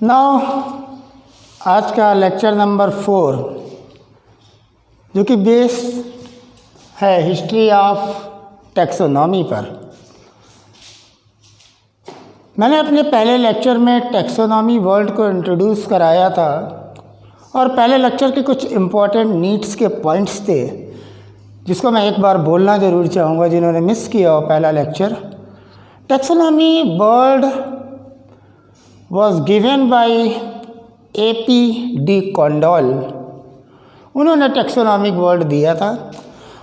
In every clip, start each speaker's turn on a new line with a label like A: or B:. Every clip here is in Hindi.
A: नाउ आज का लेक्चर नंबर 4 जो कि बेस है हिस्ट्री ऑफ टैक्सोनॉमी पर। मैंने अपने पहले लेक्चर में टैक्सोनॉमी वर्ड को इंट्रोड्यूस कराया था और पहले लेक्चर के कुछ इम्पॉर्टेंट नीड्स के पॉइंट्स थे जिसको मैं एक बार बोलना ज़रूर चाहूँगा जिन्होंने मिस किया हो पहला lecture. Taxonomy word was given by A.P. de Candolle। उन्होंने टैक्सोनॉमिक वर्ड दिया था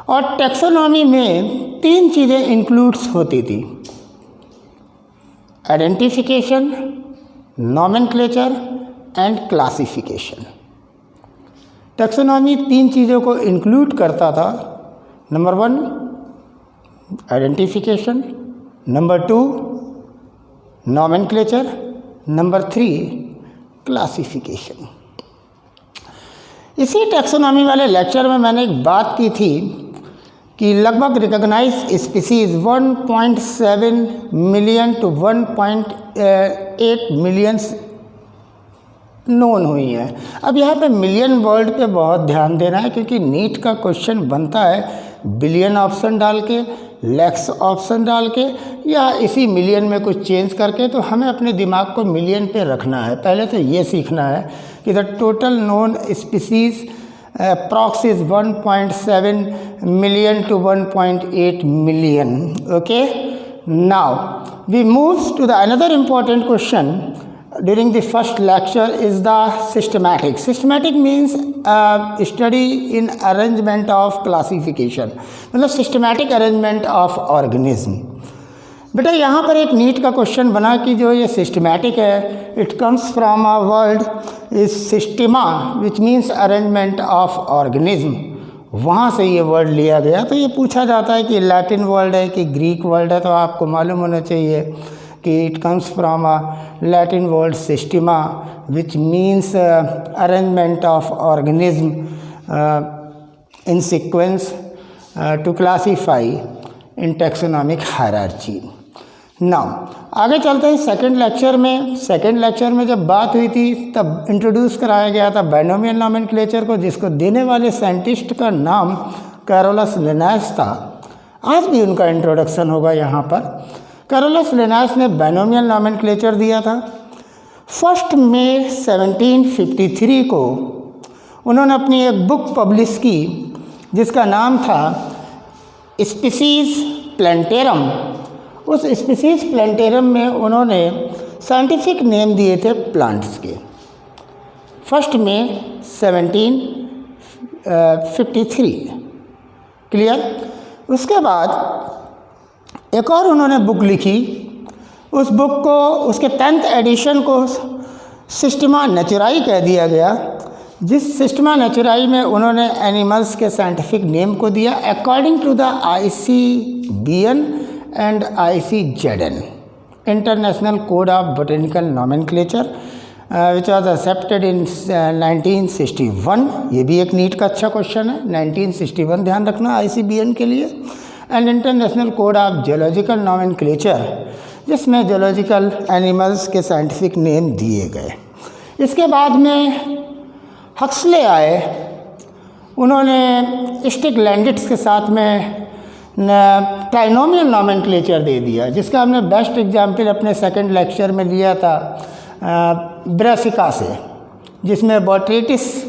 A: और टैक्सोनॉमी में 3 चीज़ें इंक्लूड्स होती थी: identification, nomenclature and classification. Taxonomy 3 चीज़ों को इंक्लूड करता था। Number 1 identification, number 2 nomenclature, number 3 classification. इसी टैक्सोनॉमी वाले लेक्चर में मैंने एक बात की थी कि लगभग recognise species 1.7 million to 1.8 millions known हुई है। अब यहाँ पे मिलियन वर्ड पे बहुत ध्यान देना है क्योंकि नीट का क्वेश्चन बनता है बिलियन ऑप्शन डाल के, लैक्स ऑप्शन डाल के या इसी मिलियन में कुछ चेंज करके। तो हमें अपने दिमाग को मिलियन पे रखना है। पहले तो ये सीखना है कि the total known species approx is 1.7 million to 1.8 million. Okay, now we move to the another important question during the first lecture is the systematic. Systematic means study in arrangement of classification, मतलब systematic arrangement of organism। बेटा यहाँ पर एक नीट का क्वेश्चन बना कि जो ये सिस्टमैटिक है it comes from a word is Systema which means arrangement of organism. वहाँ से ये वर्ड लिया गया। तो ये पूछा जाता है कि लैटिन वर्ड है कि ग्रीक वर्ड है, तो आपको मालूम होना चाहिए कि it comes from a Latin word systema which means arrangement of organism in sequence to classify in taxonomic hierarchy. Now आगे चलते हैं सेकंड लेक्चर में। सेकंड लेक्चर में जब बात हुई थी तब इंट्रोड्यूस कराया गया था बाइनोमियल नॉमेनक्लेचर को, जिसको देने वाले साइंटिस्ट का नाम कैरोलस लिनायस था। आज भी उनका इंट्रोडक्शन होगा यहाँ पर। कैरोलस लिनायस ने बाइनोमियल नॉमेनक्लेचर दिया था। 1 मई 1753 को उन्होंने अपनी एक बुक पब्लिश की जिसका नाम था स्पीसीज प्लांटेरम। उस स्पीसीज प्लांटेरम में उन्होंने साइंटिफिक नेम दिए थे प्लांट्स के। 1 मई 1753 क्लियर। उसके बाद एक और उन्होंने बुक लिखी। उस बुक को, उसके 10th एडिशन को सिस्टमा नेचुराई कह दिया गया। जिस सिस्टमा नेचुराई में उन्होंने एनिमल्स के साइंटिफिक नेम को दिया according to the ICBN and ICZN international code of botanical nomenclature which was accepted in 1961। ये भी एक नीट का अच्छा क्वेश्चन है। 1961 ध्यान रखना ICBN के लिए। And international code of geological nomenclature जिसमें जियोलॉजिकल एनिमल्स के साइंटिफिक नेम दिए गए। इसके बाद में हक्सले आए। उन्होंने स्टिगलैंडिट्स के साथ में ट्राइनोमियल नॉमेनक्लेचर दे दिया, जिसका हमने बेस्ट एग्जाम्पल अपने सेकंड लेक्चर में लिया था ब्रासिका से, जिसमें बोट्रेटिस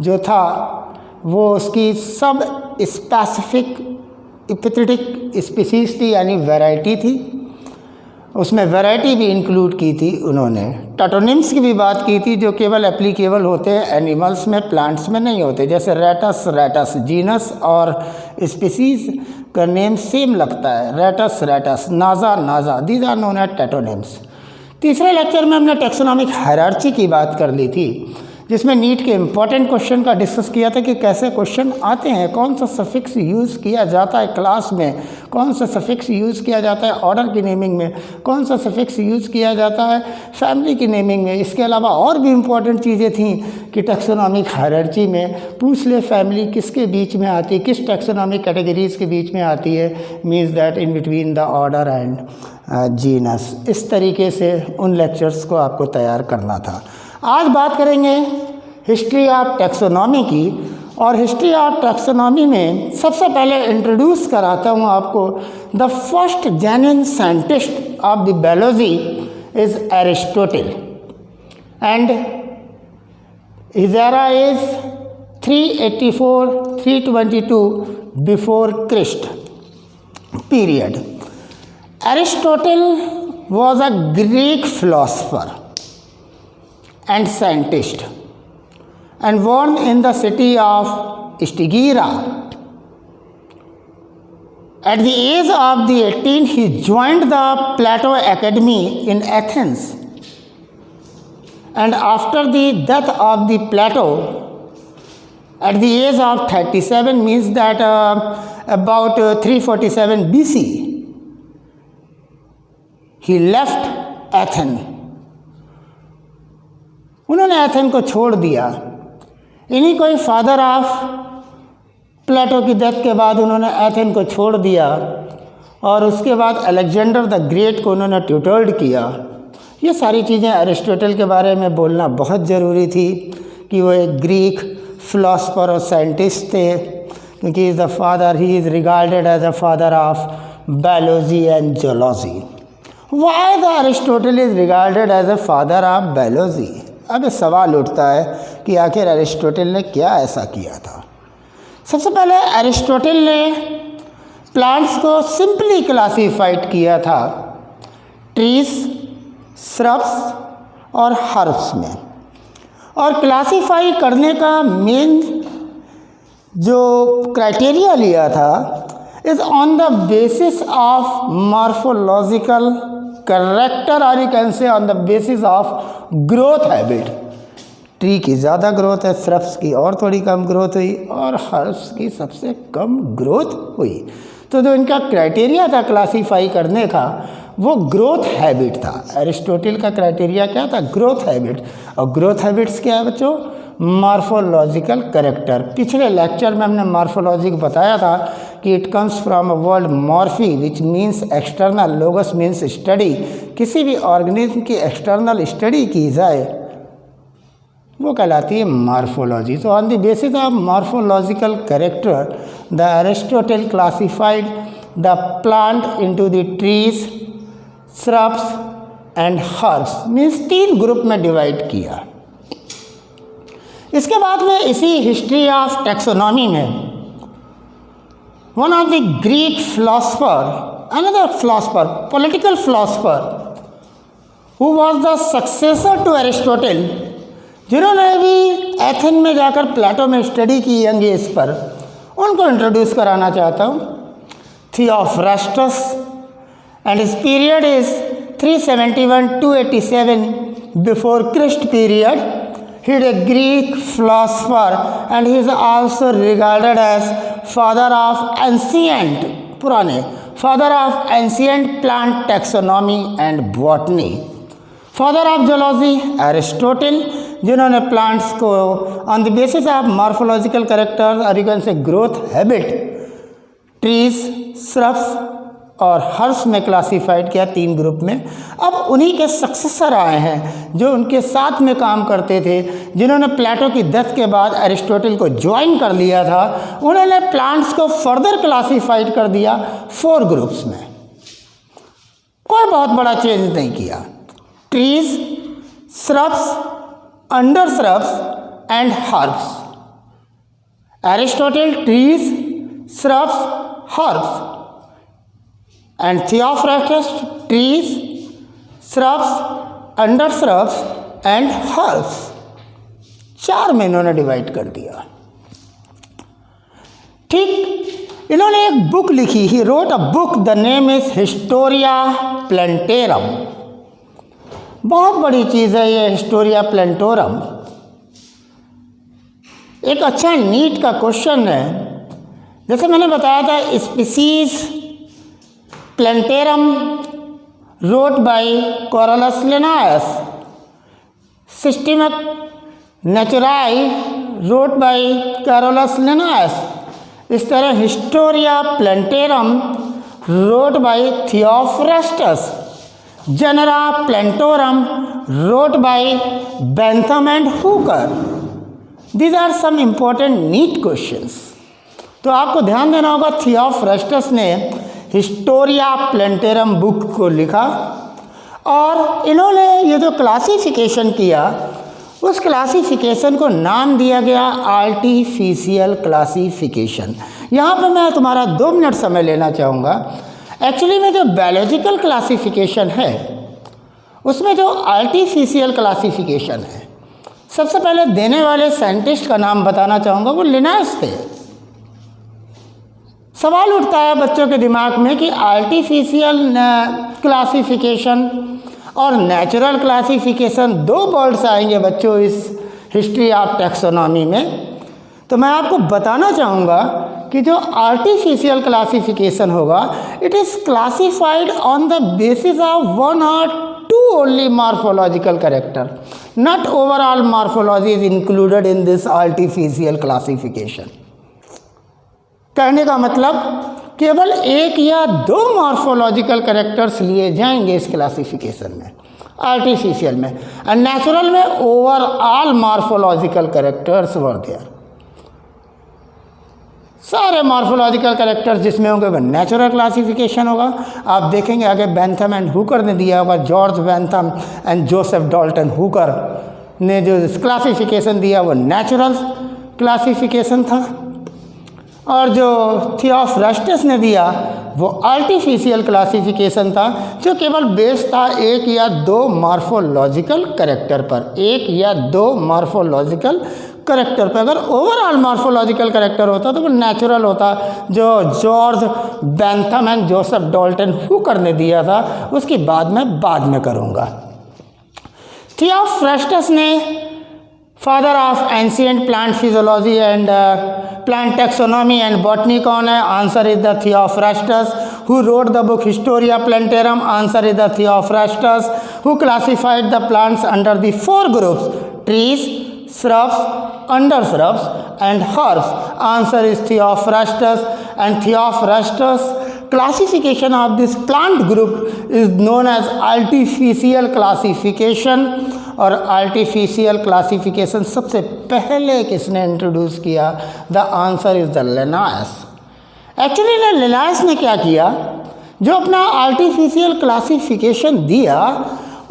A: जो था वो उसकी सब स्पेसिफिक एपिथेटिक स्पीसीज थी, यानी वैरायटी थी। उसमें वैरायटी भी इंक्लूड की थी उन्होंने। टैटोनिम्स की भी बात की थी जो केवल एप्लीकेबल होते हैं एनिमल्स में, प्लांट्स में नहीं होते। जैसे रेटस जीनस और स्पीसीज का नेम सेम लगता है, रेटस, नाजा, दीज आर नोन एज टैटोनिम्स। तीसरे लेक्चर में हमने टैक्सोनॉमिक हायरार्ची की बात कर ली थी, जिसमें नीट के इम्पॉर्टेंट क्वेश्चन का डिस्कस किया था कि कैसे क्वेश्चन आते हैं, कौन सा सफिक्स यूज़ किया जाता है क्लास में, कौन सा सफिक्स यूज़ किया जाता है ऑर्डर की नेमिंग में, कौन सा सफिक्स यूज़ किया जाता है फैमिली की नेमिंग में। इसके अलावा और भी इम्पॉर्टेंट चीज़ें थीं कि टैक्सोनॉमिक हायरार्ची में पूछ ले फैमिली किसके बीच में आती है, किस टैक्सोनॉमिक कैटेगरीज़ के बीच में आती है, means that in between the order and genus. इस तरीके से उन लेक्चर्स को आपको तैयार करना था। आज बात करेंगे हिस्ट्री ऑफ टैक्सोनॉमी की, और हिस्ट्री ऑफ टैक्सोनॉमी में सबसे पहले इंट्रोड्यूस कराता हूँ आपको the first genuine scientist of the biology is Aristotle and his era is 384-322 before Christ period. Aristotle was a Greek philosopher and scientist and born in the city of Stygira. At the age of the 18, he joined the Plato Academy in Athens. And after the death of the Plato, at the age of 37, means that about 347 BC, he left Athens. उन्होंने एथेन को छोड़ दिया। इन्हीं कोई फादर ऑफ प्लेटो की डेथ के बाद उन्होंने एथेन को छोड़ दिया और उसके बाद अलेक्जेंडर द ग्रेट को उन्होंने ट्यूटर्ड किया। ये सारी चीज़ें अरिस्टोटल के बारे में बोलना बहुत ज़रूरी थी कि वो एक ग्रीक फिलोसफर और साइंटिस्ट थे, क्योंकि is the father, he is regarded as the father of biology and geology. Why the Aristotle is regarded as the father of biology? अब सवाल उठता है कि आखिर अरिस्टोटल ने क्या ऐसा किया था। सबसे पहले अरिस्टोटल ने प्लांट्स को सिंपली क्लासीफाइड किया था ट्रीज, श्रब्स और हर्ब्स में, और क्लासीफाई करने का मेन जो क्राइटेरिया लिया था is on the basis of morphological character, और you can say on the basis of growth habit. Tree की ज़्यादा ग्रोथ है, श्रब्स की और थोड़ी कम ग्रोथ हुई, और हर्ब्स की सबसे कम ग्रोथ हुई। तो जो इनका क्राइटेरिया था क्लासीफाई करने का वो ग्रोथ हैबिट था। एरिस्टोटल का क्राइटेरिया क्या था? Growth habit. और ग्रोथ हैबिट्स क्या है बच्चों? Morphological character. पिछले लेक्चर में हमने मॉर्फोलॉजी को बताया था कि it comes from a word Morphy which means external, लोगस means study. किसी भी ऑर्गेनिज्म की एक्सटर्नल स्टडी की जाए वो कहलाती है मॉर्फोलॉजी। तो on the basis of morphological character the Aristotle classified the plant into the trees, shrubs and herbs, means 3 group में डिवाइड किया। इसके बाद में इसी हिस्ट्री ऑफ टैक्सोनॉमी में one of the Greek philosopher, another philosopher, political philosopher who was the successor to Aristotle, जिन्होंने भी एथेन में जाकर प्लेटो में स्टडी की यंग एज पर, उनको इंट्रोड्यूस कराना चाहता हूँ। Theophrastus, and his period is 371-287 before Christ period. He is a Greek philosopher and he is also regarded as father of ancient plant taxonomy and botany. Father of zoology Aristotle, जिन्होंने प्लांट्स को on the basis of morphological character और you can say growth habit trees, shrubs और हर्ब्स में क्लासीफाइड किया 3 ग्रुप में। अब उन्हीं के सक्सेसर आए हैं जो उनके साथ में काम करते थे, जिन्होंने प्लेटो की डेथ के बाद एरिस्टोटल को ज्वाइन कर लिया था। उन्होंने प्लांट्स को फर्दर क्लासीफाइड कर दिया 4 ग्रुप्स में। कोई बहुत बड़ा चेंज नहीं किया। Trees, shrubs, under shrubs and herbs. Aristotle trees, shrubs, herbs, and Theophrastus trees, shrubs, under shrubs and herbs। 4 में इन्होंने डिवाइड कर दिया। ठीक, इन्होंने एक बुक लिखी, he wrote a book, the name is Historia Plantarum. बहुत बड़ी चीज़ है ये हिस्टोरिया प्लेंटोरम। एक अच्छा नीट का क्वेश्चन है, जैसे मैंने बताया था species प्लेंटेरम wrote by Carolus Linnaeus, Systema Naturae wrote by Carolus Linnaeus। इस तरह Historia प्लेंटेरम wrote by Theophrastus. Genera Plantorum wrote by Bentham and Hooker. These are some important NEET questions. तो आपको ध्यान देना होगा, थियोफ्रास्टस ने हिस्टोरिया प्लेंटेरम बुक को लिखा और इन्होंने ये जो क्लासिफिकेशन किया उस क्लासिफिकेशन को नाम दिया गया आर्टिफिशियल क्लासिफिकेशन। यहाँ पे मैं तुम्हारा 2 मिनट समय लेना चाहूँगा। एक्चुअली में जो बायोलॉजिकल क्लासिफिकेशन है उसमें जो आर्टिफिशियल क्लासिफिकेशन है, सबसे पहले देने वाले साइंटिस्ट का नाम बताना चाहूँगा, वो लिनायस थे। सवाल उठता है बच्चों के दिमाग में कि आर्टिफिशियल क्लासिफिकेशन और नेचुरल क्लासिफिकेशन 2 वर्ड्स आएंगे बच्चों इस हिस्ट्री ऑफ टैक्सोनॉमी में। तो मैं आपको बताना चाहूँगा कि जो आर्टिफिशियल क्लासिफिकेशन होगा, it is classified on the basis of 1 or 2 only morphological character, not overall morphology is included in this artificial classification. कहने का मतलब केवल 1 या 2 मॉर्फोलॉजिकल कैरेक्टर्स लिए जाएंगे इस क्लासिफिकेशन में, आर्टिफिशियल में। एंड नेचुरल में overall morphological characters were there. सारे मॉर्फोलॉजिकल कैरेक्टर्स जिसमें होंगे वह नेचुरल क्लासिफिकेशन होगा। आप देखेंगे आगे बेंथम एंड हुकर ने दिया होगा, George Bentham and Joseph Dalton Hooker ने जो क्लासिफिकेशन दिया वो नेचुरल क्लासिफिकेशन था, और जो थियोफ्रास्टस ने दिया वो आर्टिफिशियल क्लासिफिकेशन था, जो केवल बेस था 1 या 2 मॉर्फोलॉजिकल कैरेक्टर पर, 1 या 2 मॉर्फोलॉजिकल कैरेक्टर पर। अगर ओवरऑल मॉर्फोलॉजिकल कैरेक्टर होता तो वो नेचुरल होता, जो George Bentham and Joseph Dalton Hooker ने दिया था, उसकी बाद में करूँगा। थियोफ्रास्टस ने father of ancient plant physiology and plant taxonomy and botany कौन है? Answer is the Theophrastus. Who wrote the book Historia Plantarum? Answer is the Theophrastus. Who classified the plants under the 4 groups? Trees, shrubs, undershrubs and herbs? Answer is Theophrastus. And Theophrastus classification of this plant group is known as artificial classification। और आर्टिफिशियल क्लासिफिकेशन सबसे पहले किसने इंट्रोड्यूस किया? The answer is the लिनायस। Actually लिनायस ने क्या किया, जो अपना आर्टिफिशियल क्लासिफिकेशन दिया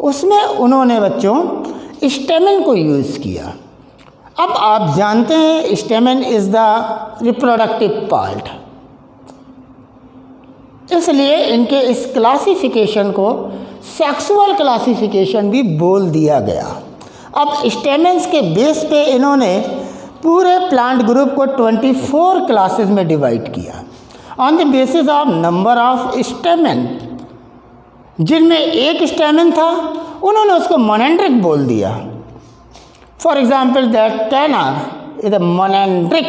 A: उसमें उन्होंने बच्चों स्टेमन को यूज़ किया। अब आप जानते हैं स्टेमन इज़ द रिप्रोडक्टिव पार्ट, इसलिए इनके इस क्लासिफिकेशन को सेक्सुअल क्लासिफिकेशन भी बोल दिया गया। अब स्टेमेंस के बेस पे इन्होंने पूरे प्लांट ग्रुप को 24 क्लासेस में डिवाइड किया on the basis of number of stamen. जिनमें 1 स्टेमेन था उन्होंने उसको मोनेंड्रिक बोल दिया। For example that canna is a monandric,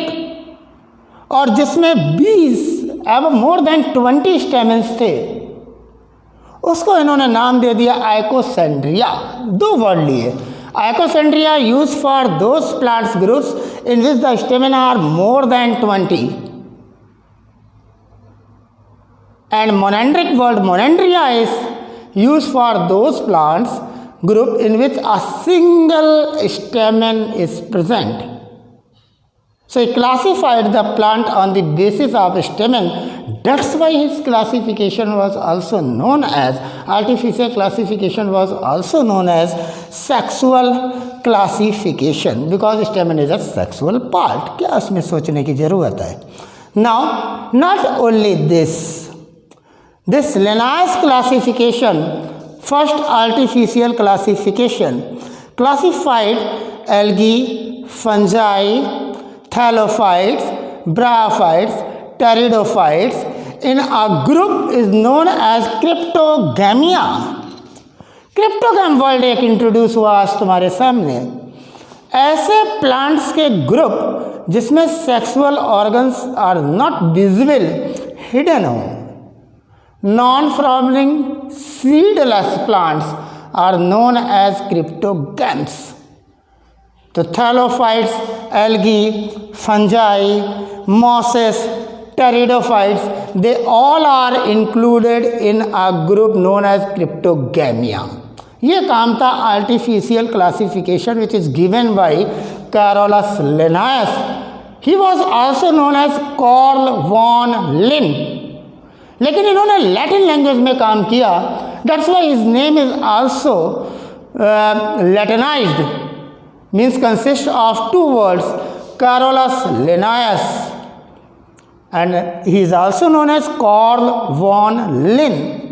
A: और जिसमें 20 अब मोर देन 20 स्टेमेंस थे उसको इन्होंने नाम दे दिया आइकोसेंड्रिया। 2 वर्ड लिए, icosandria use for those plants groups in which the stamen are more than 20 and monandric word monandria is use for those plants group in which a single stamen is present. So he classified the plant on the basis of stamen. That's why his classification was also known as, artificial classification was also known as sexual classification, because stamen is a sexual part. क्या उसमें सोचने की ज़रूरत है? Now, not only this Linnaeus classification, first artificial classification, classified algae, fungi, thallophytes, bryophytes, pteridophytes in a group is known as cryptogamia. Cryptogam word एक इंट्रोड्यूस हुआ आज तुम्हारे सामने। ऐसे प्लांट्स के ग्रुप जिसमें sexual organs are not visible, hidden हो। Non-flowering seedless plants are known as cryptogams. The thallophytes, algae, fungi, mosses, pteridophytes, they all are included in a group known as Cryptogamia. ये काम था artificial classification which is given by Carolus Linnaeus. He was also known as Carl von Linné. लेकिन इन्होंने लैटिन लैंग्वेज में काम किया, that's why his name is also Latinized, means consists of two words, Carolus Linnaeus, and he is also known as Carl von Linné,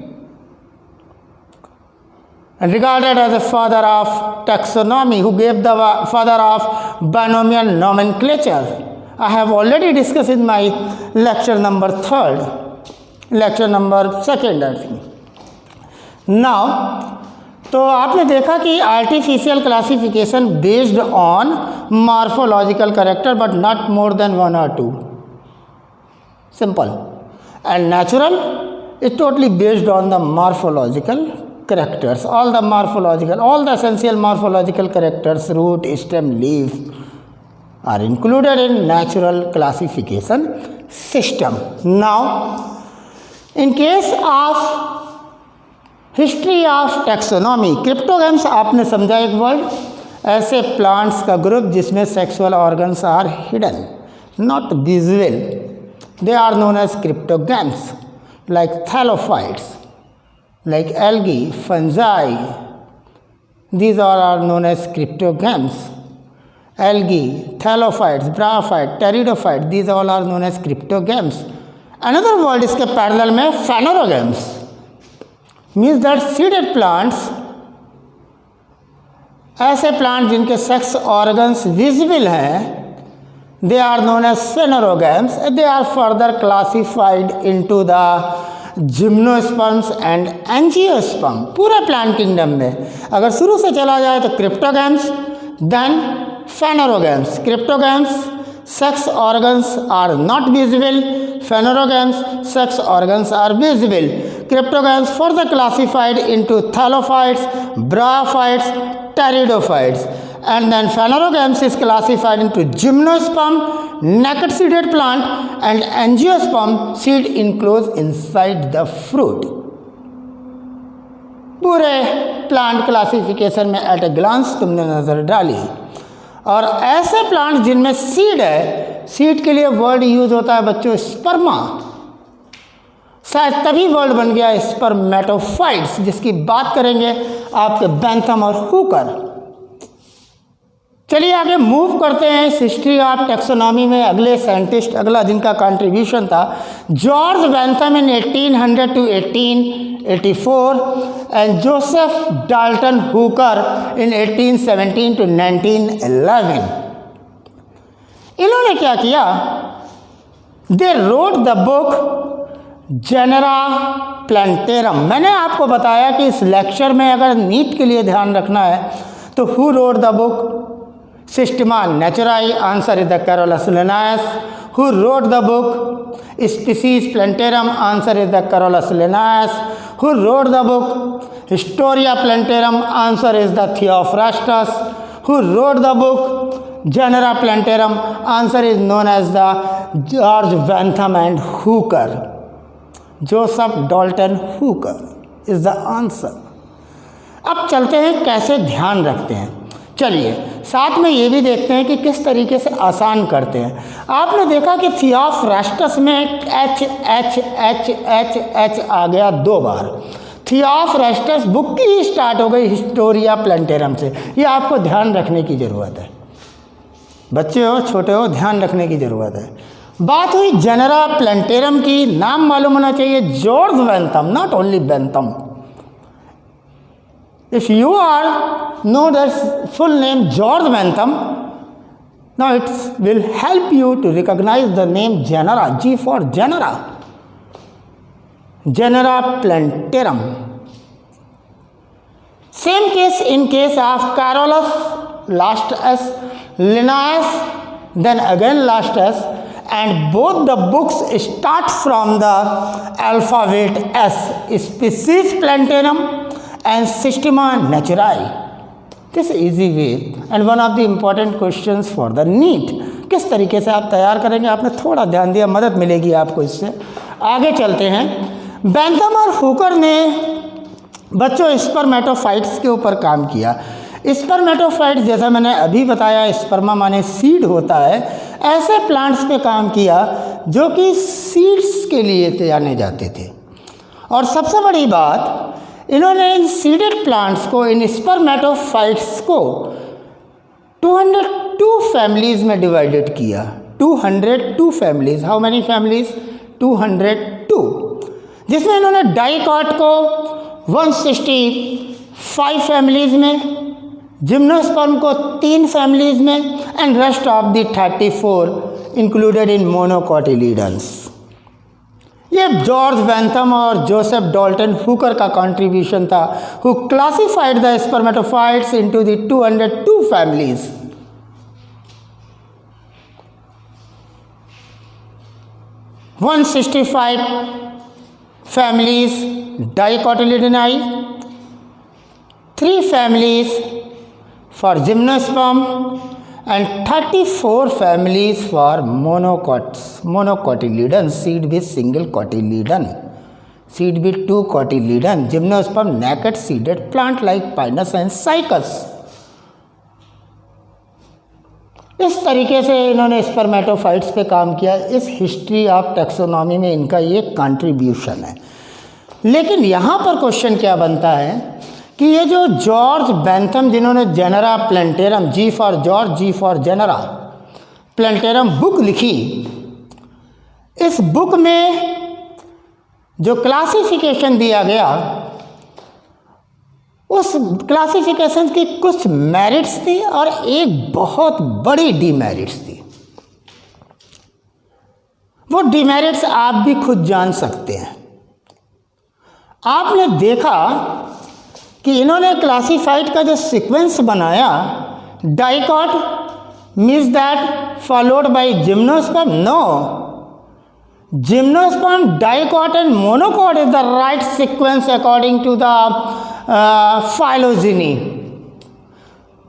A: and regarded as the father of taxonomy, who gave the father of binomial nomenclature. I have already discussed in my lecture number 2, lecture number 2 I think. Now, तो आपने देखा कि artificial classification based on morphological character but not more than 1 or 2, simple. And natural is totally based on the morphological characters, all the essential morphological characters, root, stem, leaf are included in natural classification system. Now, in case of history of taxonomy, cryptogams आपने समझा एक वर्ड, ऐसे प्लांट्स का ग्रुप जिसमें sexual organs are hidden, not visible, they are known as cryptogams, like thallophytes, like algae, fungi, these all are known as cryptogams. Algae, thallophytes, bryophyte, pteridophyte, these all are known as cryptogams. Another word इसके पैरेलल में phanerogams, means that seeded plants, ऐसे प्लांट जिनके सेक्स ऑर्गन्स विजिबल हैं, they are known as फेनोरोगैम्स. They are further classified into the gymnosperms and angiosperm. पूरे प्लांट किंगडम में अगर शुरू से चला जाए तो cryptogams, then phanerogams. Cryptogams, sex organs are not visible. Phanerogames, sex organs are visible. Cryptogams further classified into thallophytes, bryophytes, pteridophytes, and then phanerogames is classified into gymnosperm, naked seeded plant, and angiosperm, seed enclosed inside the fruit. पूरे प्लांट क्लासिफिकेशन में एट ए ग्लांस तुमने नज़र डाली. और ऐसे प्लांट जिनमें सीड है, सीड के लिए वर्ड यूज होता है बच्चों स्पर्मा, शायद तभी वर्ड बन गया स्पर्मेटोफाइट्स, जिसकी बात करेंगे आपके बैंथम और हुकर. चलिए आगे मूव करते हैं इस हिस्ट्री ऑफ टैक्सोनॉमी में. अगले साइंटिस्ट, अगला जिनका कंट्रीब्यूशन था George Bentham in 1800 to 1884 and Joseph Dalton Hooker in 1817 to 1911. इन्होंने क्या किया, they wrote the book genera plantarum. मैंने आपको बताया कि इस लेक्चर में अगर नीट के लिए ध्यान रखना है तो who wrote the book Systema Naturae, answer is the Carolus Linnaeus. Who wrote the book Species Plantarum, answer is the Carolus Linnaeus. Who wrote the book Historia Plantarum, answer is the Theophrastus. Who wrote the book Genera Plantarum, answer is known as the George Bentham and Hooker. Joseph Dalton Hooker is the answer. अब चलते हैं कैसे ध्यान रखते हैं. चलिए साथ में ये भी देखते हैं कि किस तरीके से आसान करते हैं. आपने देखा कि थियोफ्रास्टस में H H H H H आ गया 2 बार. थियोफ्रास्टस बुक की स्टार्ट हो गई हिस्टोरिया प्लांटेरम से. ये आपको ध्यान रखने की ज़रूरत है. बच्चे हो, छोटे हो, ध्यान रखने की ज़रूरत है. बात हुई जेनेरा प्लांटेरम की. नाम मालूम होना चाहिए, George Bentham, not only Bentham. If you know the full name George Bentham, now it will help you to recognize the name genera. G for genera. Genera Plantarum. Same case in case of Carolus, last S, Linnaeus, then again last S, and both the books start from the alphabet S. Species Plantarum and Systema Naturae. This is easy way and one of the important questions for the NEET किस तरीके से आप तैयार करेंगे, आपने थोड़ा ध्यान दिया, मदद मिलेगी आपको इससे। आगे चलते हैं। बेंथम और हुकर ने बच्चों स्पर्मेटोफाइट्स के ऊपर काम किया। स्पर्मेटोफाइट जैसा मैंने अभी बताया, स्पर्मा माने सीड होता है, ऐसे प्लांट्स पे काम किया जो कि सीड्स के लिए जाने जाते थे। और सबसे बड़ी बात, इन्होंने इन सीडेड प्लांट्स को, इन स्पर्मेटोफाइट्स को 202 फैमिलीज में डिवाइडेड किया। 202 फैमिलीज। How many families? 202। जिसमें इन्होंने डाइकॉट को 165 फैमिलीज में, जिम्नोस्पर्म को 3 फैमिलीज में, and rest of the 34 included in monocotyledons. ये जॉर्ज बेंथम और जोसेफ डाल्टन हुकर का कंट्रीब्यूशन था, who classified the spermatophytes into the 202 families. One 165 families dicotyledonei, 3 families for gymnosperm and 34 families for monocotyledon, seed with single cotyledon, seed with 2 cotyledon, gymnosperm naked seeded plant like Pinus and Cycas। इस तरीके से इन्होंने स्पर्मेटोफाइट्स पे काम किया। इस हिस्ट्री ऑफ टैक्सोनॉमी में इनका ये कंट्रीब्यूशन है। लेकिन यहाँ पर क्वेश्चन क्या बनता है कि ये जो जॉर्ज बेंथम, जिन्होंने Genera Plantarum, G for George, G for Genera Plantarum book लिखी, इस बुक में जो क्लासिफिकेशन दिया गया, उस क्लासिफिकेशन की कुछ मेरिट्स थी और एक बहुत बड़ी डीमेरिट्स थी। वो डीमेरिट्स आप भी खुद जान सकते हैं। आपने देखा कि इन्होंने क्लासिफाइड का जो सीक्वेंस बनाया, dicot means that followed by gymnosperm, no, gymnosperm, dicot and monocot is the right sequence according to the phylogeny.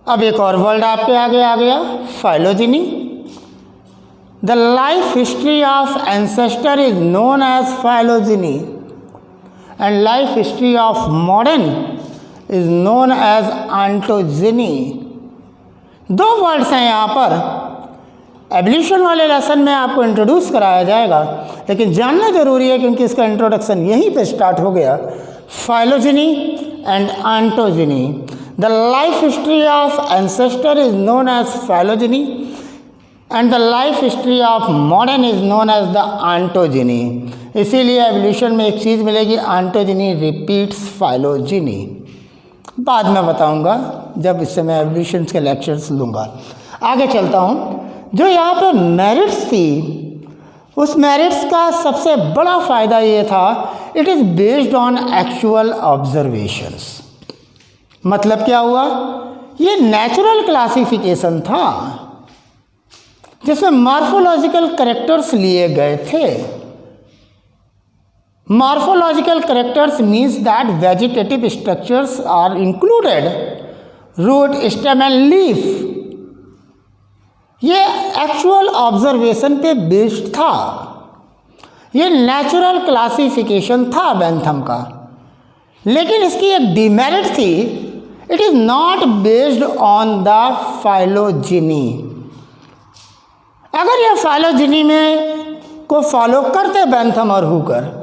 A: अब एक और वर्ड आपके आगे आ गया, phylogeny. The life history of ancestor is known as phylogeny and life history of modern is known as ontogeny. 2 words हैं यहाँ पर। एवोल्यूशन वाले लेसन में आपको इंट्रोड्यूस कराया जाएगा, लेकिन जानना जरूरी है क्योंकि इसका इंट्रोडक्शन यहीं पे स्टार्ट हो गया। Phylogeny and ontogeny. The life history of ancestor is known as phylogeny and the life history of modern is known as the ontogeny. इसीलिए एवोल्यूशन में एक चीज़ मिलेगी, ऑन्टोजेनी रिपीट्स फाइलोजेनी। बाद में बताऊंगा जब इससे मैं एवोल्यूशन के लेक्चर्स लूँगा। आगे चलता हूँ। जो यहाँ पे मेरिट्स थी, उस मेरिट्स का सबसे बड़ा फ़ायदा ये था, it is based on actual observations. मतलब क्या हुआ, ये नेचुरल क्लासिफिकेशन था जिसमें मॉर्फोलॉजिकल कैरेक्टर्स लिए गए थे। Morphological characters means that vegetative structures are included, root, stem and leaf. ये एक्चुअल ऑब्जर्वेशन पे बेस्ड था, ये नेचुरल क्लासिफिकेशन था बेंथम का। लेकिन इसकी एक डिमेरिट थी, it is not based on the phylogeny. अगर ये फाइलोजेनी में को फॉलो करते बेंथम और हुकर,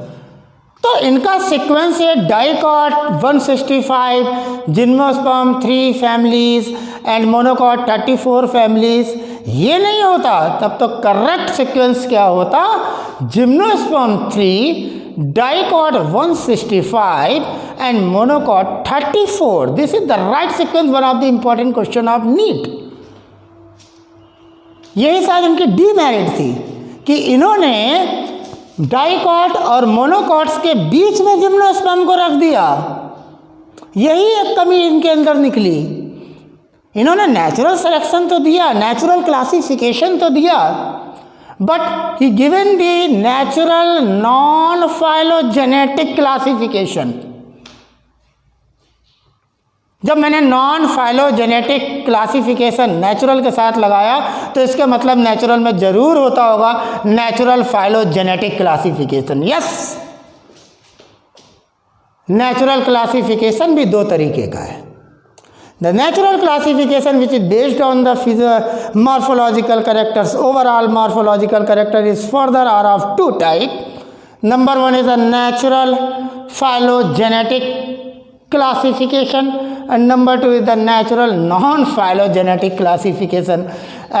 A: तो इनका सीक्वेंस है dicot 165, gymnosperm 3 families and monocot 34 families, ये नहीं होता। तब तो करेक्ट सीक्वेंस क्या होता, gymnosperm 3, dicot 165 and monocot 34। This is the right sequence, one of the important question of NEET. यही शायद इनकी डीमेरिट थी कि इन्होंने डाइकॉट और मोनोकॉट्स के बीच में जिम्नोस्पर्म को रख दिया। यही एक कमी इनके अंदर निकली। इन्होंने नेचुरल सिलेक्शन तो दिया, नेचुरल क्लासिफिकेशन तो दिया, but he given the natural non phylogenetic classification. जब मैंने नॉन फाइलोजेनेटिक क्लासिफिकेशन नेचुरल के साथ लगाया तो इसका मतलब नेचुरल में जरूर होता होगा natural phylogenetic classification. Yes, natural classification भी दो तरीके का है। The natural classification which is based on the morphological characters, overall morphological character is further are of two type. Number one is a natural phylogenetic classification and number two is the natural non-phylogenetic classification.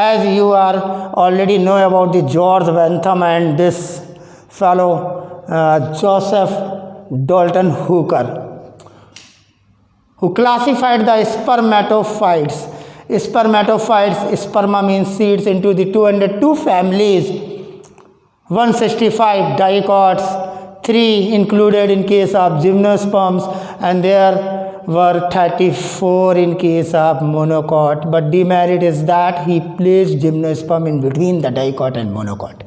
A: As you are already know about the George Bentham and this fellow Joseph Dalton Hooker, who classified the spermatophytes. Spermatophytes, sperma means seeds, into the 202 families. 165 dicots, 3 included in case of gymnosperms, and there were 34 in case of monocot. But demerit is that he placed gymnosperm in between the dicot and monocot.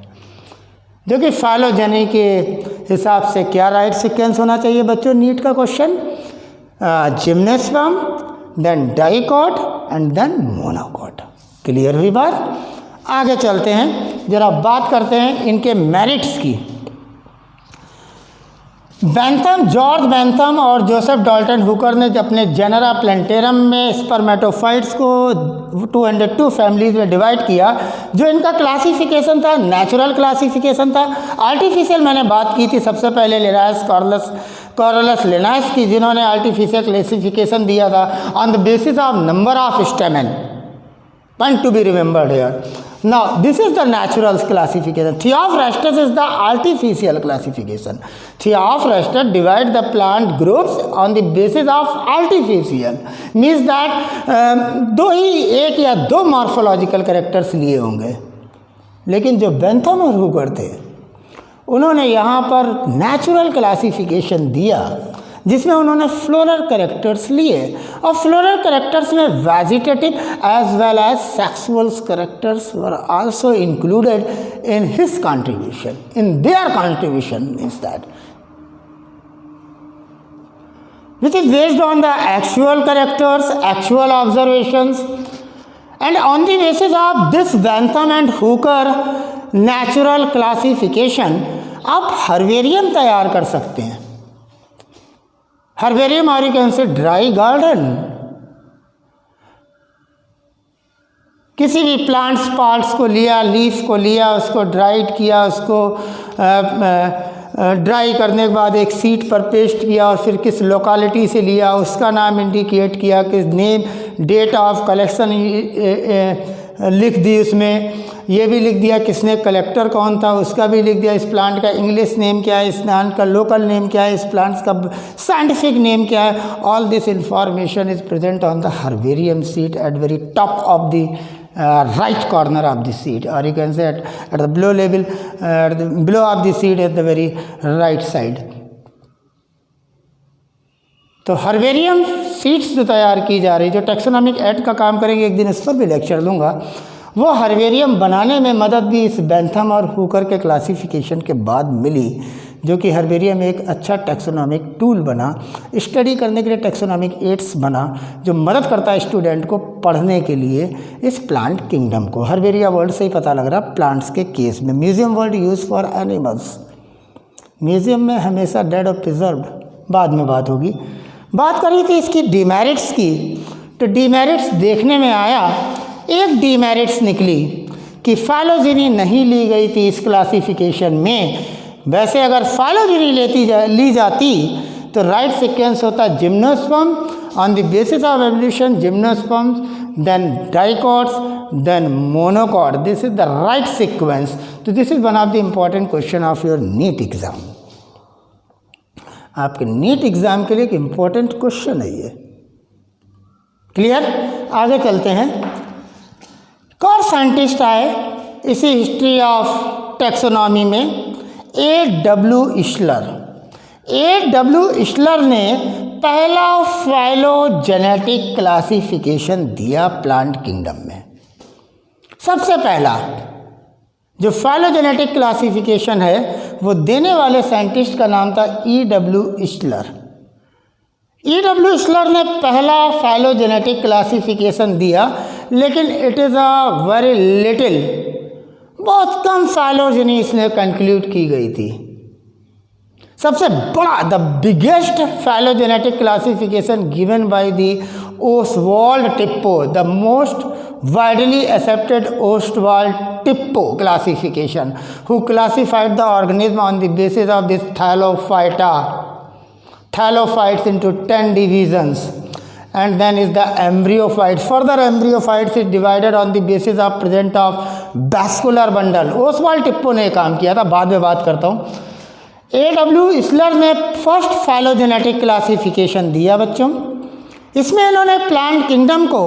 A: जो कि फाइलोजेनी के हिसाब से क्या राइट सीक्वेंस होना चाहिए बच्चों? नीट का question, gymnosperm, then dicot and then monocot. Clear हुई बात? आगे चलते हैं, जरा बात करते हैं इनके मेरिट्स की। बेंथम, जॉर्ज बेंथम और जोसेफ डाल्टन हुकर ने अपने जेनरा प्लेंटेरम में स्पर्मेटोफाइट्स को 202 फैमिलीज में डिवाइड किया। जो इनका क्लासिफिकेशन था नेचुरल क्लासिफिकेशन था। आर्टिफिशियल मैंने बात की थी सबसे पहले लिनायस कॉरलस लिनायस की, जिन्होंने आर्टिफिशियल क्लासिफिकेशन दिया था on the basis of number of stamen. Point to be remembered here. Now, this is the natural classification. Theophrastus is the artificial classification. Theophrastus divide the plant groups on the basis of artificial. Means that दो ही एक या दो मॉर्फोलॉजिकल कैरेक्टर्स लिए होंगे, लेकिन जो बेंथम और हुकर थे उन्होंने यहाँ पर नेचुरल क्लासिफिकेशन दिया जिसमें उन्होंने फ्लोरल कैरेक्टर्स लिए, और फ्लोरल कैरेक्टर्स में vegetative as well as sexual characters were also included in his contribution, in their contribution means that which is based on the actual characters, actual observations, and on the basis of this Bentham and Hooker natural classification आप हर्बेरियम तैयार कर सकते हैं। हर्बेरियम और यू कैन से ड्राई गार्डन, किसी भी प्लांट्स पार्ट्स को लिया, लीफ को लिया, उसको ड्राइड किया, उसको ड्राई करने के बाद एक सीट पर पेस्ट किया और फिर किस लोकेलिटी से लिया उसका नाम इंडिकेट किया, किस नेम डेट ऑफ कलेक्शन लिख दी, उसमें ये भी लिख दिया किसने कलेक्टर कौन था उसका भी लिख दिया, इस प्लांट का इंग्लिश नेम क्या है, इस प्लांट का लोकल नेम क्या है, इस प्लांट्स का साइंटिफिक नेम क्या है। All this information is present on the herbarium sheet at very top of the right corner of the seed, or you can say at the below level, below of the seed at the very right side. तो हर्बेरियम सीड्स जो तैयार की जा रही, जो टैक्सोनॉमिक एक्ट का काम करेंगे, एक दिन इस पर भी लेक्चर दूंगा, वो हर्बेरियम बनाने में मदद भी इस बेंथम और हुकर के क्लासिफिकेशन के बाद मिली, जो कि हर्बेरियम एक अच्छा टैक्सोनॉमिक टूल बना, स्टडी करने के लिए टैक्सोनॉमिक एड्स बना, जो मदद करता है स्टूडेंट को पढ़ने के लिए इस प्लांट किंगडम को। हर्बेरिया वर्ड से ही पता लग रहा प्लांट्स के केस में। Museum word use for animals, museum में हमेशा डेड और प्रिजर्व, बाद में बात होगी। बात करी थी इसकी डीमेरिट्स की, तो डीमेरिट्स देखने में आया, एक डीमेरिट्स निकली कि फाइलोजेनी नहीं ली गई थी इस क्लासिफिकेशन में। वैसे अगर फाइलोजेनी ली जाती तो राइट सीक्वेंस होता gymnosperm, on the basis of evolution gymnosperm, then dicots, then monocot, this is the right sequence. तो this is one of the important question of your NEET exam. आपके नीट एग्जाम के लिए एक इम्पॉर्टेंट क्वेश्चन है ये। क्लियर? आगे चलते हैं। और साइंटिस्ट आए इसी हिस्ट्री ऑफ टैक्सोनॉमी में, A.W. इशलर। A.W. इशलर ने पहला फाइलोजेनेटिक क्लासिफिकेशन दिया प्लांट किंगडम में। सबसे पहला जो फाइलोजेनेटिक क्लासिफिकेशन है वो देने वाले साइंटिस्ट का नाम था E.W. इशलर। E.W. इस्लर ने पहला फाइलोजेनेटिक क्लासिफिकेशन दिया, लेकिन it is a very little, बहुत कम फाइलोजेनी इसने कंक्लूड की गई थी। सबसे बड़ा the biggest phylogenetic classification given by the Oswald टिप्पो, the most widely accepted Ostwald-Tippo classification, who classified the organism on the basis of this thallophytes into 10 divisions, and then is the embryophytes. Further, embryophytes is divided on the basis of presence of vascular bundle. Ostwald-Tippo ने काम किया था, बाद में बात करता हूँ। A.W. इस्लर ने फर्स्ट फाइलोजेनेटिक क्लासिफिकेशन दिया बच्चों। इसमें इन्होंने प्लांट किंगडम को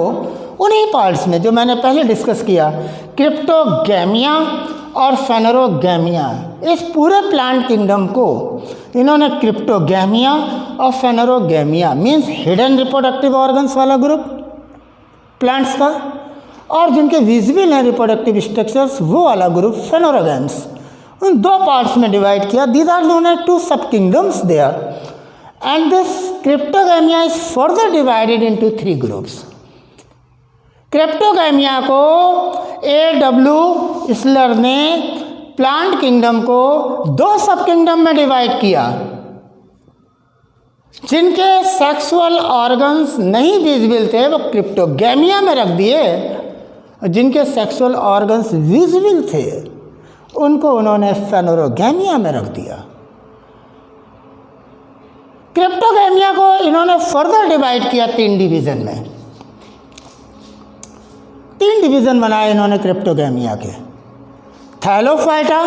A: उन्हीं पार्ट्स में जो मैंने पहले डिस्कस किया, क्रिप्टोगैमिया और फेनरोगैमिया, इस पूरे प्लांट किंगडम को इन्होंने क्रिप्टोगैमिया और फेनरोगैमिया मीन्स हिडन रिप्रोडक्टिव ऑर्गन्स वाला ग्रुप प्लांट्स का, और जिनके विजिबल हैं रिप्रोडक्टिव स्ट्रक्चर्स वो वाला ग्रुप फेनोरोगैम्स, उन दो पार्ट्स में डिवाइड किया। These are known as two sub kingdoms there, and this cryptogamia is further divided into 3 groups. Cryptogamia को A.W. इस्लर ने प्लांट किंगडम को 2 सब किंगडम में डिवाइड किया, जिनके सेक्सुअल ऑर्गन्स नहीं विजिबल थे वो क्रिप्टोगैमिया में रख दिए, और जिनके सेक्सुअल ऑर्गन्स विजिबल थे उनको उन्होंने फेनोरोगैमिया में रख दिया। क्रिप्टोगैमिया को इन्होंने फर्दर डिवाइड किया 3 डिवीजन में। 3 डिवीजन बनाए इन्होंने क्रिप्टोगैमिया के। थैलोफाइटा,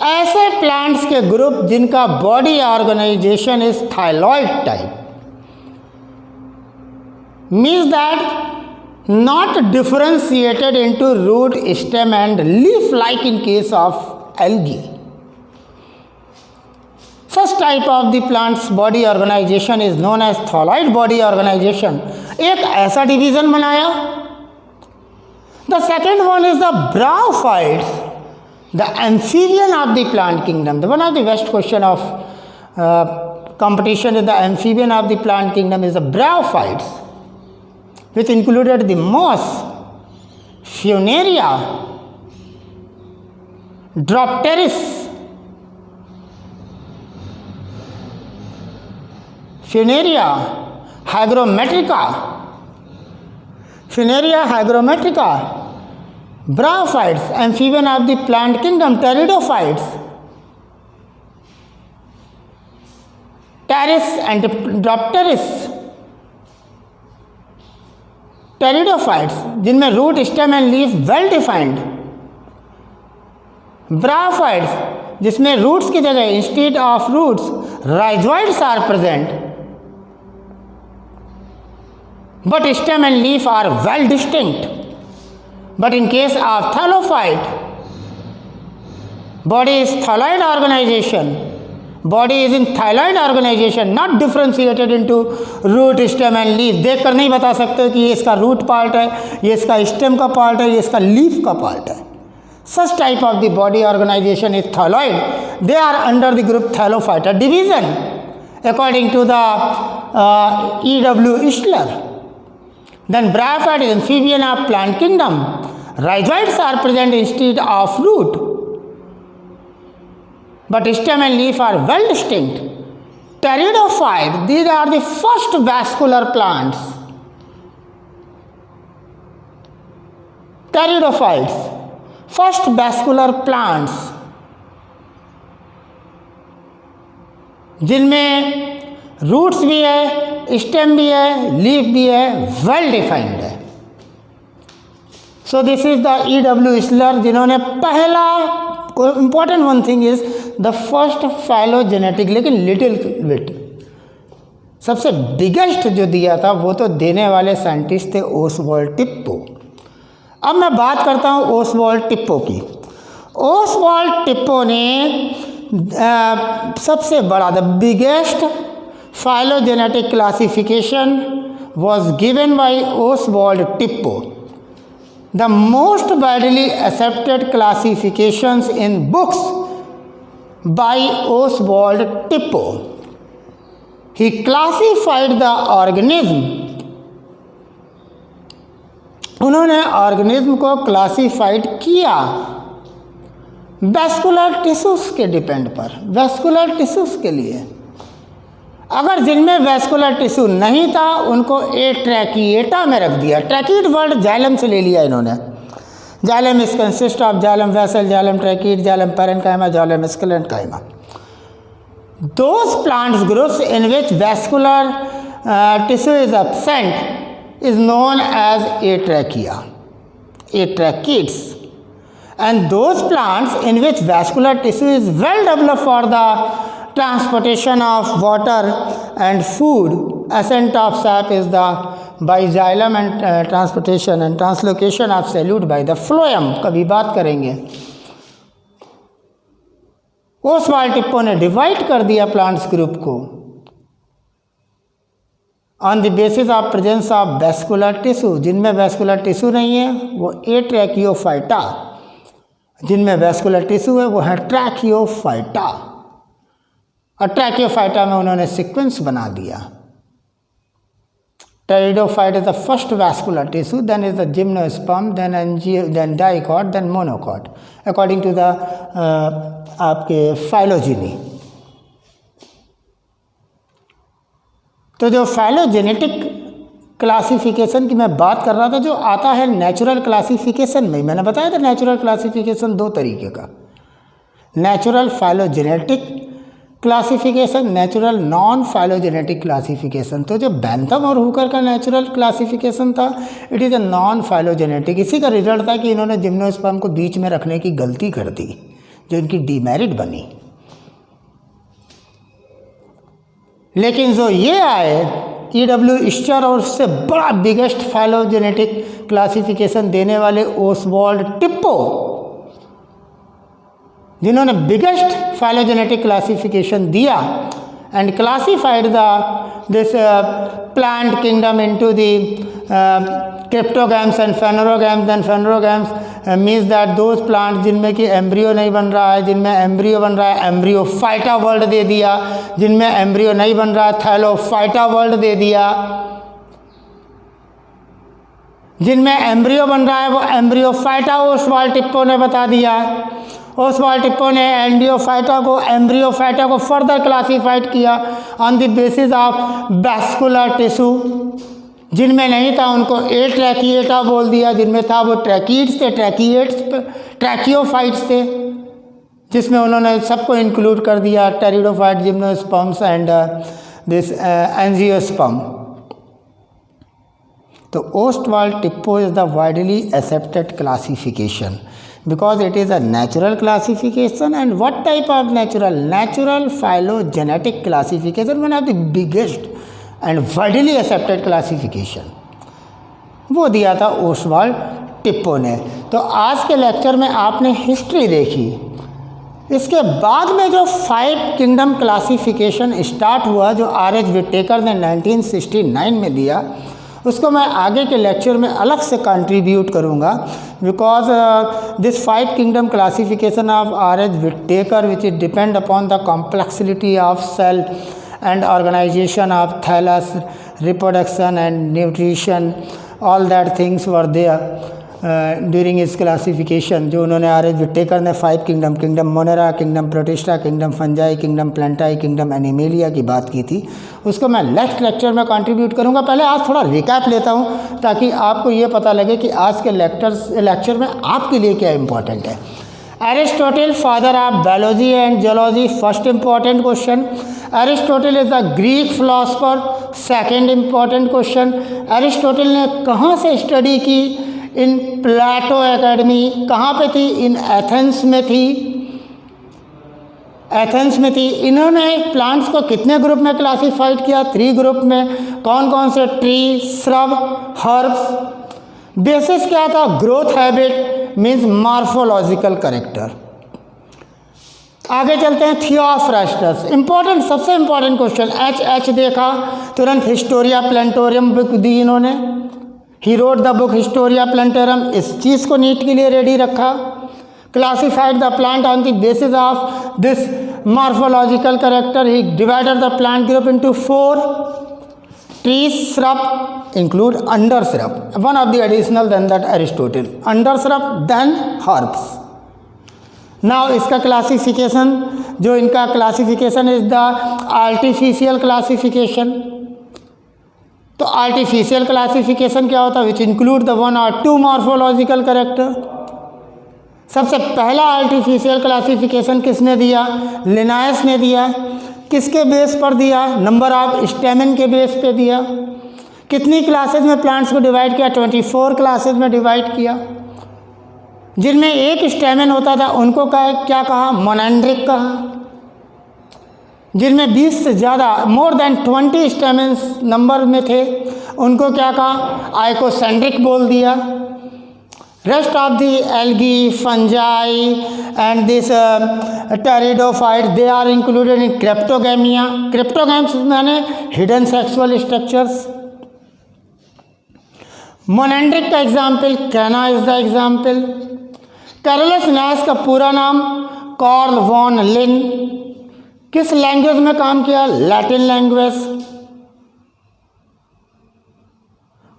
A: ऐसे प्लांट्स के ग्रुप जिनका body organisation is thalloid type, means that not differentiated into root, stem and leaf like in case of algae. First type of the plants body organisation is known as thalloid body organisation, एक ऐसा डिवीजन बनाया। The second one is the bryophytes, the amphibian of the plant kingdom. The one of the best question of competition is the amphibian of the plant kingdom is the bryophytes, which included the moss, Funaria, Dropteris, Funaria hygrometrica, bryophytes, amphibian of the plant kingdom, pteridophytes, Pteris and Dropteris, pteridophytes जिनमें root, stem and leaf well defined, bryophytes जिसमें रूट्स की जगह instead of roots rhizoids are present, but stem and leaf are well distinct. But in case of thallophyte, body is thyloid organization, body is in thyloid organization, not differentiated into root, stem and leaf. देख कर नहीं बता सकते कि ये इसका रूट पार्ट है, ये इसका स्टेम का पार्ट है, ये इसका लीफ का पार्ट है। Such type of the body organization is thyloid. They are under the group thallophyta division according to the E.W. Isler. Then bryophyte is amphibian of plant kingdom. Rhizoids are present instead of root, but stem and leaf are well distinct. Pteridophyte, these are the first vascular plants. Pteridophytes, first vascular plants, जिनमें रूट्स भी है, स्टेम भी है, लीफ भी है, वेल डिफाइंड है। So this is the E.W. इस्लर, जिन्होंने पहला important one thing is the first phylogenetic, लेकिन लिटिल बिट सबसे बिगेस्ट जो दिया था वो तो देने वाले साइंटिस्ट थे ओसवाल्ड टिप्पो। अब मैं बात करता हूँ ओसवाल्ड टिप्पो की। ओसवाल्ड टिप्पो ने सबसे बड़ा the biggest phylogenetic classification was given by Oswald Tippo. The most widely accepted classifications in books by Oswald Tippo. He classified the organism, उन्होंने ऑर्गेनिज्म को क्लासिफाइड किया वैस्कुलर टिश्यूज के डिपेंड पर, वैस्कुलर टिश्यूज के लिए। अगर जिनमें वैस्कुलर टिश्यू नहीं था उनको ए ट्रैकिएटा में रख दिया। ट्रैकीड वर्ड जाइलम से ले लिया इन्होंने। Xylem is consist of xylem vessel, xylem tracheid, xylem parenchyma, xylem sclerenchyma. Those plants groups in which vascular tissue is absent is known as atrachia, atrachetes. And those plants in which vascular tissue is well developed for the transportation of water and food, ascent of sap is the by xylem and transportation and translocation of solute by the phloem। कभी बात करेंगे। ओसवाल्ड टिप्पो ने डिवाइड कर दिया प्लांट्स ग्रुप को on the basis of presence of vascular tissue. जिनमें वैस्कुलर टिश्यू नहीं है वो एट्रैकियोफाइटा, जिनमें वैस्कुलर टिश्यू है वो है ट्रैकियोफाइटा। और ट्रैकियोफाइटा में उन्होंने सीक्वेंस बना दिया। Pteridophyte is the first vascular tissue, then is the gymnosperm, then dicot, then monocot according to the आपके फाइलोजेनी। तो जो फाइलोजेनेटिक क्लासिफिकेशन की मैं बात कर रहा था, जो आता है नेचुरल क्लासिफिकेशन में, मैंने बताया था नेचुरल क्लासिफिकेशन दो तरीके का, natural phylogenetic classification, natural non phylogenetic classification. तो जो बैंथम और हुकर का नेचुरल क्लासिफिकेशन था, it is a non phylogenetic. इसी का रिजल्ट था कि इन्होंने जिम्नोस्पर्म को बीच में रखने की गलती कर दी, जो इनकी डीमेरिट बनी। लेकिन जो ये आए E.W. इस्चर और उससे बड़ा बिगेस्ट फाइलोजेनेटिक क्लासिफिकेशन देने वाले ओसवाल्ड टिप्पो, जिन्होंने बिगेस्ट फाइलोजेनेटिक क्लासिफिकेशन दिया and classified the this plant kingdom into the cryptogams and phanerogams. And phanerogams means that those plant जिनमें कि एम्ब्रियो नहीं बन रहा है, जिनमें एम्ब्रियो बन रहा है एम्ब्रियोफाइटा वर्ड दे दिया, जिनमें एम्ब्रियो नहीं बन रहा है थैलोफाइटा वर्ड दे दिया, जिनमें एम्ब्रियो बन रहा है वो एम्ब्रियोफाइटा ओसवाल्ड टिप्पो ने बता दिया। ओसवाल्ड टिप्पो ने एम्ब्रियोफाइटा को फर्दर क्लासिफाइड किया on the basis of vascular tissue. जिनमें नहीं था उनको एट्रैकिएटा बोल दिया, जिनमें था वो ट्रैकीड्स थे, ट्रैकियोफाइट्स थे, जिसमें उन्होंने सबको इंक्लूड कर दिया, pteridophyte, gymnosperms and this angiosperm. तो Oswald Tippo is the widely accepted classification because it is a natural classification. And what type of natural phylogenetic classification, one of the biggest and widely accepted classification वो दिया था ओसवाल्ड टिप्पो ने। तो आज के लेक्चर में आपने हिस्ट्री देखी, इसके बाद में जो 5 किंगडम क्लासिफिकेशन स्टार्ट हुआ जो R.H. विटेकर ने 1969 में दिया, उसको मैं आगे के लेक्चर में अलग से कंट्रीब्यूट करूँगा। Because this 5 kingdom classification of R.H. Whittaker which is depend upon the complexity of cell and organisation of thallus, reproduction and nutrition, all that things were there during इस क्लासिफिकेशन। जो उन्होंने R.H. विटेकर ने 5 kingdom, kingdom Monera, kingdom Protista, kingdom Fungi, kingdom Plantae, kingdom Animalia की बात की थी, उसको मैं नेक्स्ट लेक्चर में कंट्रीब्यूट करूंगा। पहले आज थोड़ा रिकैप लेता हूं ताकि आपको ये पता लगे कि आज के लेक्चर में आपके लिए क्या इंपॉर्टेंट है। Aristotle, father of biology and geology, first important question. Aristotle is the Greek philosopher, second important question. Aristotle ने कहाँ से स्टडी की? इन प्लेटो एकेडमी। कहाँ पे थी? इन एथेंस में थी, एथेंस में थी। इन्होंने प्लांट्स को कितने ग्रुप में क्लासिफाइड किया? 3 ग्रुप में। कौन कौन से? Tree, shrub, herbs. बेसिस क्या था? Growth habit means morphological character. आगे चलते हैं। थियोफ्रास्टस, इंपॉर्टेंट, सबसे इंपॉर्टेंट क्वेश्चन। एच देखा, तुरंत हिस्टोरिया प्लांटोरियम बुक दी इन्होंने। ही रोड द बुक हिस्टोरिया प्लांटोरियम। इस चीज़ को नीट के लिए रेडी रखा। classified the plant on the basis of this morphological character. He divided the plant group into 4. Trees, shrub include undershrub. One of the additional than that Aristotle. Undershrub, then herbs. Now इसका classification, जो इनका classification is the artificial classification. तो artificial classification क्या होता है? Which include the 1 or 2 morphological character. सबसे पहला आर्टिफिशियल क्लासिफिकेशन किसने दिया? लिनायस ने दिया। किसके बेस पर दिया? नंबर ऑफ स्टेमेन के बेस पे दिया। कितनी क्लासेज में प्लांट्स को डिवाइड किया? 24 क्लासेज में डिवाइड किया। जिनमें एक स्टेमेन होता था उनको क्या कहा? मोनेंड्रिक कहा। जिनमें 20 से ज़्यादा मोर देन 20 स्टेमेन्स नंबर में थे उनको क्या कहा? आइकोसेंड्रिक बोल दिया। Rest of the algae, fungi and this pteridophyte, they are included in cryptogamia. Cryptogams माने hidden sexual structures. Monandric का एग्जाम्पल कैना इज द एग्जाम्पल। कैरोलस लिनायस का पूरा नाम कार्ल वॉन लिन। किस लैंग्वेज में काम किया? Latin language.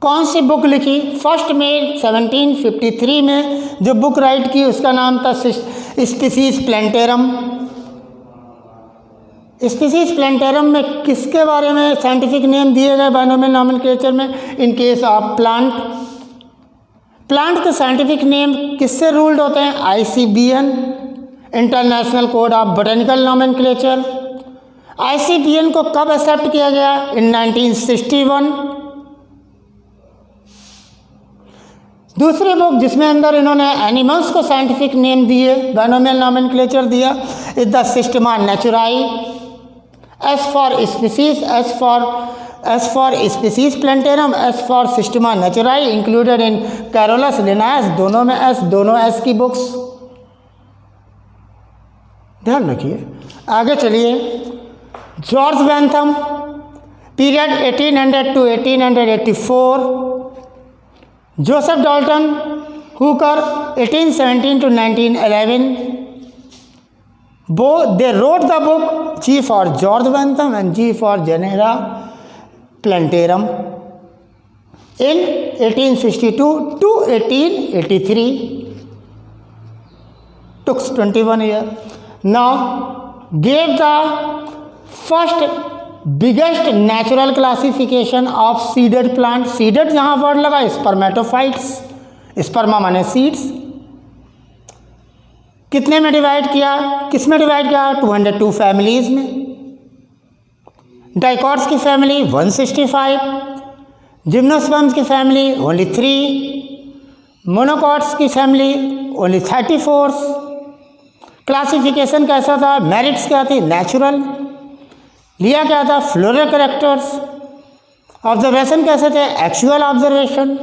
A: कौन सी बुक लिखी? 1 मई 1753 में जो बुक राइट की उसका नाम था स्पीसीज प्लेंटेरम। स्पीसीज प्लेंटेरम में किसके बारे में साइंटिफिक नेम दिए गए बायोनोमियल नॉमेनक्लेचर में? इन केस ऑफ प्लांट। प्लांट के साइंटिफिक नेम किससे रूल्ड होते हैं? ICBN, international code of botanical nomenclature. ICBN को कब एक्सेप्ट किया गया? इन 1961। दूसरी बुक जिसमें अंदर इन्होंने एनिमल्स को साइंटिफिक नेम दिए, बायोनोमियल नॉमेनक्लेचर दिया, is the Systema Naturae. S for species, S for Species Plantarum, S for Systema Naturae, included in Carolus Linnaeus. दोनों में एस, दोनों एस की बुक्स। ध्यान रखिए। आगे चलिए। George Bentham, period 1800 to 1884। Joseph Dalton Hooker 1817 to 1911। They wrote the book G for George Bentham and G for Genera Plantarum in 1862 to 1883. Took 21 years. Now gave the first biggest natural classification of seeded plant. Seeded जहाँ वर्ड लगा, स्पर्मेटोफाइट्स, स्पर्मा माने सीड्स। कितने में डिवाइड किया? किस में डिवाइड किया? 202 फैमिलीज में। डाइकॉट्स की फैमिली 165, जिम्नोस्पर्म्स की फैमिली ओनली 3, मोनोकॉट्स की फैमिली ओनली 34। क्लासिफिकेशन कैसा था? मेरिट्स क्या थी? नेचुरल। लिया क्या था? Floral characters. ऑब्जर्वेशन कैसे थे? Actual observation.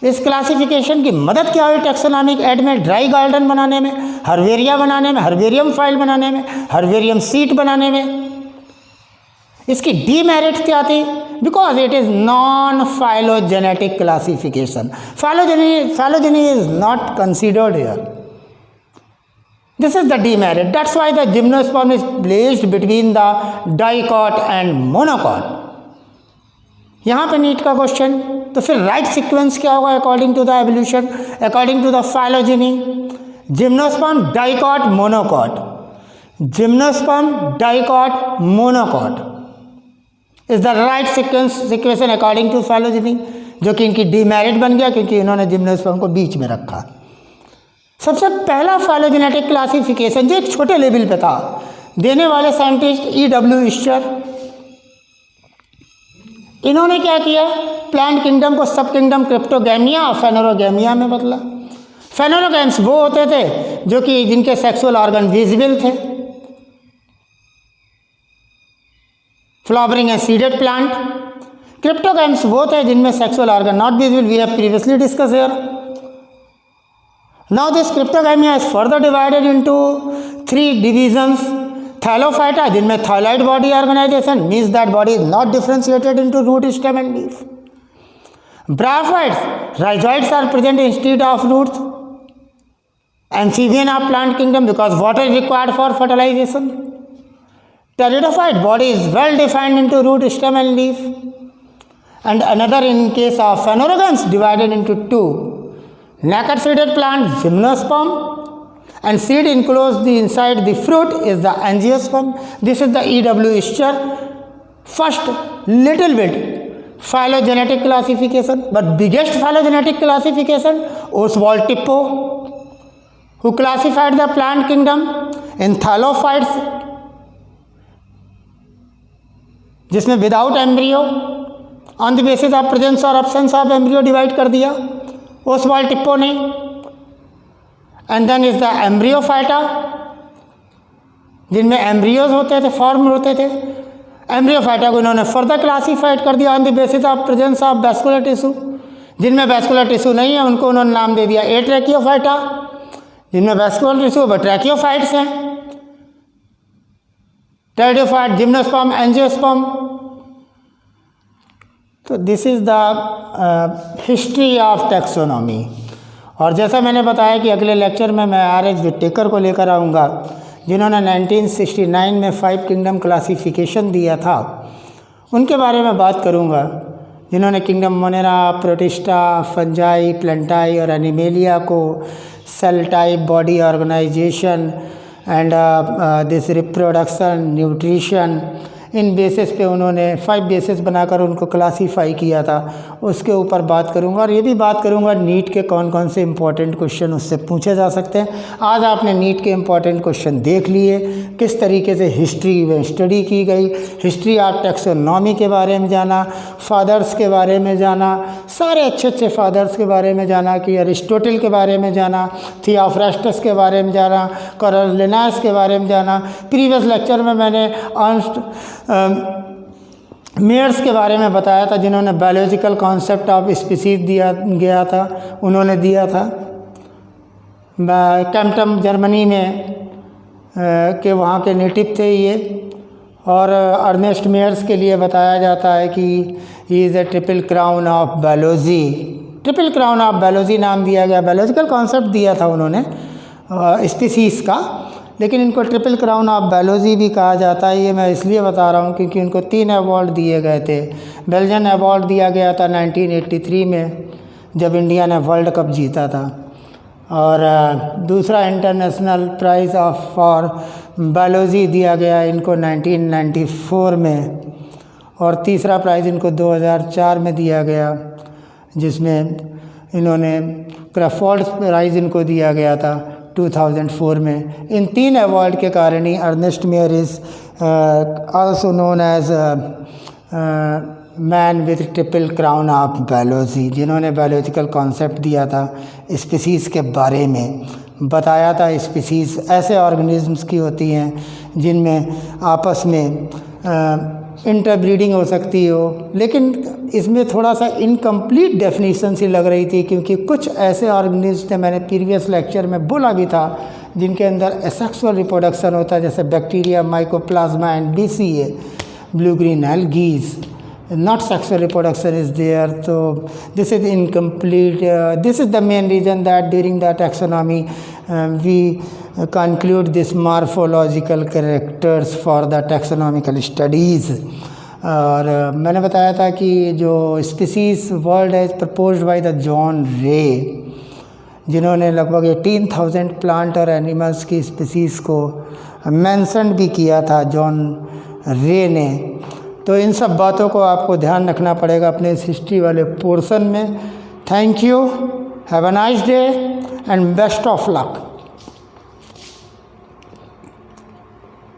A: इस क्लासिफिकेशन की मदद क्या हुई टैक्सोनॉमिक एड में? ड्राई गार्डन बनाने में, हर्बेरिया बनाने में, हर्बेरियम फाइल बनाने में, हर्बेरियम सीट बनाने में। इसकी डीमेरिट्स क्या थी? Because it is non phylogenetic classification. Phylogeny is not considered here. This is the demerit. That's why the gymnosperm is placed between the dicot and monocot. यहाँ पे नीट का क्वेश्चन। तो फिर राइट सीक्वेंस क्या होगा according to the evolution, according to the phylogeny? Gymnosperm dicot monocot, gymnosperm dicot monocot is the right sequence according to phylogeny, जो कि इनकी डीमेरिट बन गया क्योंकि इन्होंने जिम्नोस्पर्म को बीच में रखा। सबसे पहला फाइलोजेनेटिक क्लासिफिकेशन जो एक छोटे लेवल पे था, देने वाले साइंटिस्ट E.W. ईस्टर। इन्होंने क्या किया? प्लांट किंगडम को सब किंगडम क्रिप्टोगैमिया और फेनोरोगैमिया में बदला। फेनोरोगैम्स वो होते थे जो कि जिनके सेक्सुअल ऑर्गन विजिबल थे, flowering and seeded plant. Cryptogams वो थे जिनमें sexual organ not visible. We have previously discuss here. Now this cryptogamia is further divided into 3 divisions. Thallophyta, जिनमें thyroid body organization means that body is not differentiated into root, stem and leaf. Bryophytes, rhizoids are present instead of roots. Amphibian of plant kingdom because water is required for fertilization. Pteridophyte body is well defined into root, stem and leaf. And another in case of phanerogams divided into two. Naked seeded plant gymnosperm and seed enclosed inside the fruit is the angiosperm. This is the E.W. Ischer first little bit phylogenetic classification, but biggest phylogenetic classification Oswald Tippo, who classified the plant kingdom in thallophytes, जिसमें without embryo on the basis of presence और एब्सेंस ऑफ एम्ब्रियो डिवाइड कर दिया ओसवाल्ड टिप्पो ने. And then is the Embryophyta, जिनमें एम्ब्रियोज होते थे, फॉर्म होते थे. एम्ब्रियोफाइटा को इन्होंने फर्दर क्लासीफाइड कर दिया on the basis of presence of vascular tissue. जिनमें वैस्कुलर टिश्यू नहीं है उनको उन्होंने नाम दे दिया एट्रैकियोफाइटा. जिनमें वैस्कुलर टिश्यू वो ट्रैकियोफाइट्स हैं. Pteridophyte, gymnosperm, angiosperm. तो this is the history of taxonomy. और जैसा मैंने बताया कि अगले लेक्चर में मैं R.H. विटेकर को लेकर आऊँगा, जिन्होंने 1969 में 5 किंगडम क्लासिफिकेशन दिया था. उनके बारे में बात करूँगा, जिन्होंने kingdom Monera, Protista, Fungi, Plantae और एनिमेलिया को cell type, body organisation and this reproduction, nutrition, इन बेसिस पे उन्होंने 5 बेसिस बनाकर उनको क्लासीफाई किया था. उसके ऊपर बात करूंगा और ये भी बात करूंगा नीट के कौन कौन से इंपॉर्टेंट क्वेश्चन उससे पूछे जा सकते हैं. आज आपने नीट के इंपॉर्टेंट क्वेश्चन देख लिए, किस तरीके से हिस्ट्री में स्टडी की गई, हिस्ट्री ऑफ टैक्सोनॉमी के बारे में जाना, फादर्स के बारे में जाना, सारे अच्छे अच्छे फादर्स के बारे में जाना, कि अरिस्टोटल के बारे में जाना, थियोफ्रास्टस के बारे में जाना, कार्ल लिनास के बारे में जाना. प्रीवियस लेक्चर में मैंने अर्नस्ट मेयर्स के बारे में बताया था, जिन्होंने बायोलॉजिकल कॉन्सेप्ट ऑफ स्पीसीज दिया गया था, उन्होंने दिया था. कैम्पटन जर्मनी में के वहाँ के नेटिव थे ये. और अर्नेस्ट मेयर्स के लिए बताया जाता है कि he is a triple crown of biology. Triple crown of biology नाम दिया गया, बायोलॉजिकल कॉन्सेप्ट दिया था उन्होंने स्पीसीज़ का, लेकिन इनको ट्रिपल क्राउन ऑफ बायोलॉजी भी कहा जाता है. ये मैं इसलिए बता रहा हूँ क्योंकि इनको 3 अवार्ड दिए गए थे. बेल्जियन अवार्ड दिया गया था 1983 में, जब इंडिया ने वर्ल्ड कप जीता था. और दूसरा international prize of for biology दिया गया इनको 1994 में. और तीसरा प्राइज़ इनको 2004 में दिया गया, जिसमें इन्होंने क्राफोर्ड प्राइज़ इनको दिया गया था 2004 में. इन 3 अवार्ड के कारण ही Ernst Mayr is also known as man with triple crown of biology, जिन्होंने बायोलॉजिकल कॉन्सेप्ट दिया था, स्पीसीज़ के बारे में बताया था. स्पीसीज़ ऐसे ऑर्गेनिजम्स की होती हैं जिनमें आपस में इंटरब्रीडिंग हो सकती हो, लेकिन इसमें थोड़ा सा इनकम्प्लीट डेफिनेशन सी लग रही थी, क्योंकि कुछ ऐसे ऑर्गेनिज्म थे, मैंने प्रीवियस लेक्चर में बोला भी था, जिनके अंदर एसेक्सुअल रिप्रोडक्शन होता है, जैसे bacteria, mycoplasma and BCA, blue green algae. Not sexual reproduction is there, so this is incomplete. This is the main reason that during the taxonomy we conclude this morphological characters for the taxonomical studies. और मैंने बताया था कि जो स्पीसीज वर्ल्ड है प्रपोज्ड बाय द जॉन रे, जिन्होंने लगभग 18,000 प्लांट और एनिमल्स की स्पीसीज़ को मेंशन भी किया था जॉन रे ने. तो इन सब बातों को आपको ध्यान रखना पड़ेगा अपने इस हिस्ट्री वाले पोर्शन में. Thank you, have a nice day and best of luck.